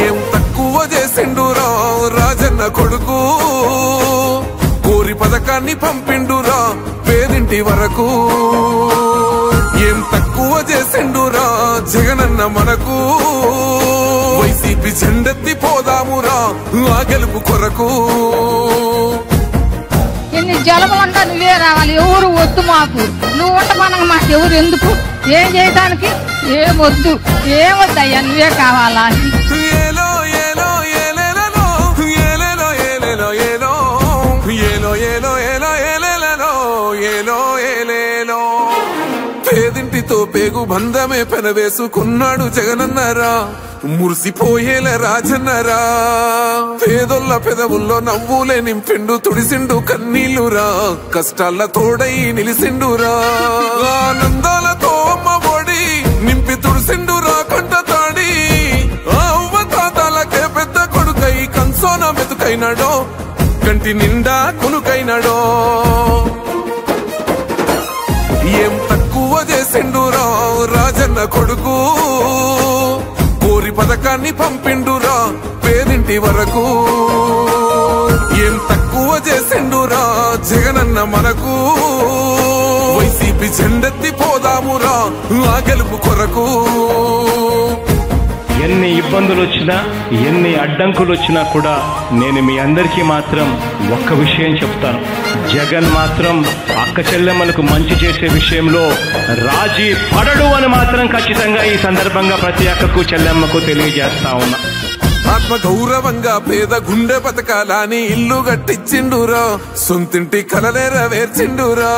ఏం తక్కువ చేసిండురా రాజన్న కొడుకు, కోరి పథకాన్ని పంపిండురా పేదింటి వరకు. ఏం తక్కువ చేసిండురా జగనన్న మనకు, వైసీపీ జెండెత్తి పోదామురా ఆ గెలుపు కొరకు. ఎన్ని జలములంటా నువ్వే రావాలి, ఎవరు వద్దు మాకు, నువ్వు ఉండమనగా మాకు ఎవరు ఎందుకు, ఏం చేయడానికి ఏమొద్దు, ఏమొద్దయ్యా నువ్వే కావాలా. ఏలో ఏలో ఏలేలో ఏలేలో ఏలేలో ఏలో ఏలో ఏలో ఏలో ఏలేలో ఏలో ఏలేలో. పేదింటితో పేగు బంధమే పెనవేసుకున్నాడు జగనన్నరా, మురిసిపోయేల రాజన్నరా. పేదొల్ల పెదవుల్లో నవ్వులే నింపిండు, తుడిసిండు కన్నీళ్లురా, కష్టాల తోడై నిలిసిండురా. ఆనందాలతో అమ్మ ఒడి నింపి తుడిసిండురా కంట తాడి, అవ్వ తాతాలకే పెద్ద కొడుకై కంసోన మెతుకైనాడో, కంటి నిండా కునుకైనాడో. ఏం తక్కువ చేసిండురా రాజన్న కొడుకు, కోరి పథకాన్ని పంపిండురా పేదింటి వరకు. ఏం తక్కువ చేసిండురా జగనన్న మనకు, వైసీపీ జెండెత్తి పోదామురా ఆ గెలుపు కొరకు. ఎన్ని ఇబ్బందులు వచ్చినా ఎన్ని అడ్డంకులు వచ్చినా కూడా నేను మీ అందరికీ మాత్రం ఒక్క విషయం చెప్తాను, జగన్ మాత్రం అక్క చెల్లెమ్మలకు మంచి చేసే విషయంలో రాజీ పడడు అని మాత్రం ఖచ్చితంగా ఈ సందర్భంగా ప్రతి అక్కకు చెల్లెమ్మకు తెలియజేస్తా ఉన్నా. ఆత్మ గౌరవంగా పేద గుండె బతకాలని ఇల్లు కట్టించిండురా, సొంతింటి కలలేర వేర్చిండురా.